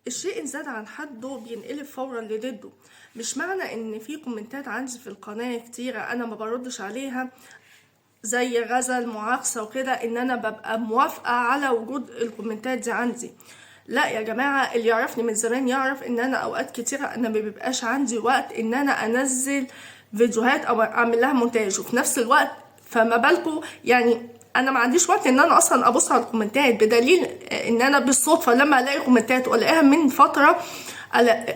الشيء إن زاد عن حده بينقلب فورا لضده. مش معنى ان في كومنتات عندي في القناة كتيرة انا ما بردش عليها زي غزل معاكسة وكده ان انا ببقى موافقة على وجود الكومنتات دي عندي. لا يا جماعة، اللي يعرفني من زمان يعرف ان انا اوقات كتيرة انا ما بيبقاش عندي وقت ان انا انزل فيديوهات او اعمل لها مونتاج، وفي نفس الوقت فما بالكم يعني انا ما عنديش وقت ان انا اصلا ابص على الكومنتات، بدليل ان انا بالصدفة لما الاقي كومنتات والاقيها من فترة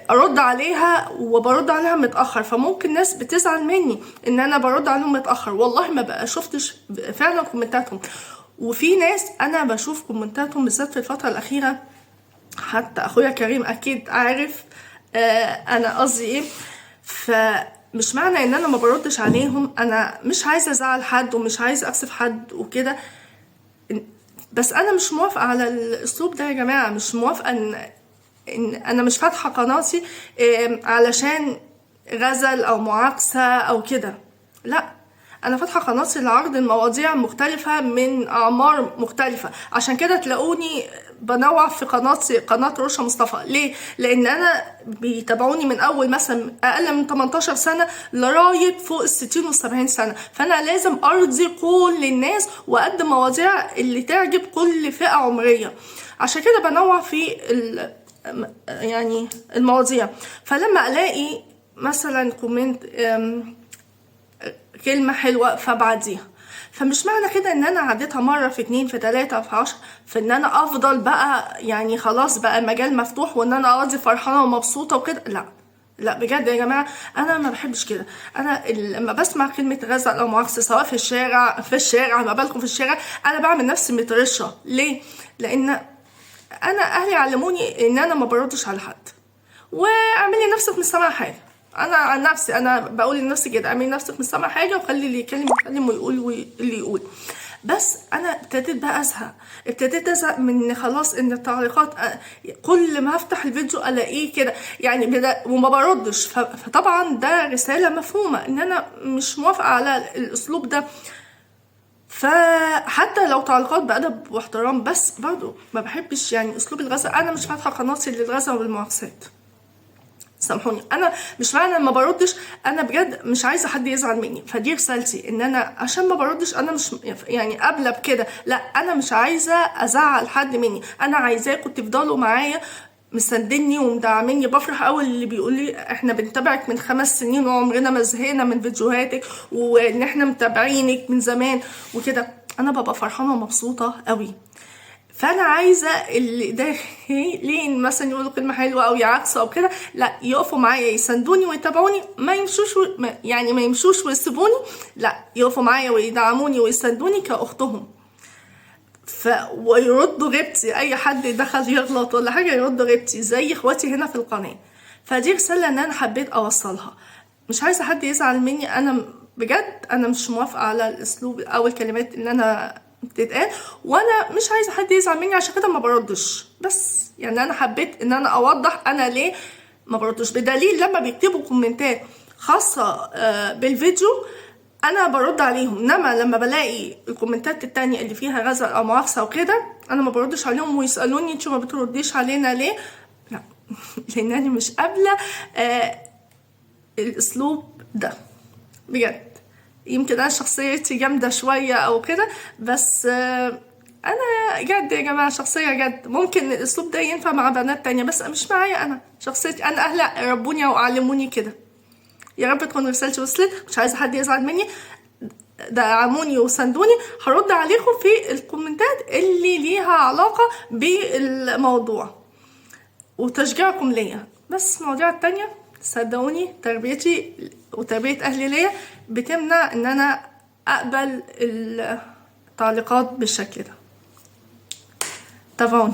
ارد عليها وبرد عليها متاخر، فممكن ناس بتزعل مني ان انا برد عليهم متاخر. والله ما بقى شفتش فعلا كومنتاتهم، وفي ناس انا بشوف كومنتاتهم بالذات في الفتره الاخيره، حتى اخويا كريم اكيد عارف انا قصدي ايه. فمش معنى ان انا ما بردش عليهم انا مش عايزه ازعل حد ومش عايزه اكسف حد وكده، بس انا مش موافقه على الاسلوب ده يا جماعه. مش موافقه ان انا مش فاتحه قناتي علشان غزل او معاكسه او كده، لا، انا فاتحه قناتي لعرض المواضيع مختلفه من اعمار مختلفه. عشان كده تلاقوني بنوع في قناتي، قناه روشا مصطفى. ليه؟ لان انا بيتابعوني من اول مثلا اقل من 18 سنه لغايه فوق ال60 وال70 سنه، فانا لازم ارضي كل الناس واقدم مواضيع اللي تعجب كل فئه عمريه. عشان كده بنوع في يعني المواضيع. فلما الاقي مثلا كومنت كلمة حلوة فبعديها، فمش معنى كده ان انا عديتها مرة في 2 في 3 في 10 في ان انا افضل بقى يعني خلاص بقى المجال مفتوح وان انا اقضي فرحانة ومبسوطة وكده. لا لا بجد يا جماعة، انا ما بحبش كده. انا لما بسمع كلمة غزل او معاكسة سواء في الشارع ما بالكم في الشارع، انا بعمل نفسي مترشة. ليه؟ لان انا اهلي علموني ان انا ما بردش على حد، واعملي نفسك مش سامعه حاجه. انا عن نفسي انا بقول لنفسي كده، اعملي نفسك مش سامعه حاجه وخلي اللي يتكلم يتكلم ويقول اللي يقول. بس انا ابتديت بقى ازهق، ابتديت ازهق من خلاص ان التعليقات كل ما افتح الفيديو الاقيه كده يعني وما بردش. فطبعا ده رساله مفهومه ان انا مش موافقه على الاسلوب ده. فحتى لو تعليقات بأدب واحترام، بس برضو ما بحبش يعني اسلوب الغزل. انا مش فاتحه قناتي للغزل والمعاكسات، سامحوني. انا مش معنى ما بردش انا بجد مش عايزه حد يزعل مني، فدي رسالتي ان انا عشان ما بردش انا مش يعني قابله بكده، لا، انا مش عايزه ازعل حد مني. انا عايزاكم تفضلوا معايا مساندني ومدعميني. بفرح قوي اللي بيقول لي احنا بنتابعك من 5 سنين وعمرنا ما زهقنا من فيديوهاتك وان احنا متابعينك من زمان وكده. انا ببقى فرحانه ومبسوطه قوي. فانا عايزه اللي داخلين مثلا يقولوا كلمه حلوه او يعكسوا او كده، لا، يقفوا معايا يساندوني ويتابعوني، ما يمشوش يعني ما يمشوش ويسيبوني، لا، يقفوا معايا ويدعموني ويساندوني كاختهم. ويردوا غيبتي، اي حد دخل يغلط ولا حاجه يردوا غيبتي زي اخواتي هنا في القناه. فدي رساله ان انا حبيت اوصلها، مش عايزه حد يزعل مني. انا بجد انا مش موافقه على الاسلوب او الكلمات اللي انا بتتقال، وانا مش عايزه حد يزعل مني، عشان كده ما بردش. بس يعني انا حبيت ان انا اوضح انا ليه ما بردش، بدليل لما بيكتبوا كومنتات خاصه بالفيديو انا برد عليهم، انما لما بلاقي الكومنتات التانية اللي فيها غزل او معاكسه وكده انا ما بردش عليهم، ويسالوني انتوا ما بترديش علينا ليه؟ لا لان انا مش قابله الاسلوب ده بجد. يمكن انا شخصيتي جامده شويه او كده، بس انا جد يا جماعه شخصيه جد. ممكن الاسلوب ده ينفع مع بنات تانية بس مش معايا. انا شخصيتي، انا اهلي ربوني وعلموني كده. يا رب تكون رسالتي وصلت، مش عايزه حد يزعل مني، دعموني وساندوني. هرد عليكم في الكومنتات اللي ليها علاقه بالموضوع وتشجيعكم ليا. بس المواضيع التانية صدقوني تربيتي وتربية أهلي ليا بتمنع إن أنا أقبل التعليقات بالشكل ده. تابعوني.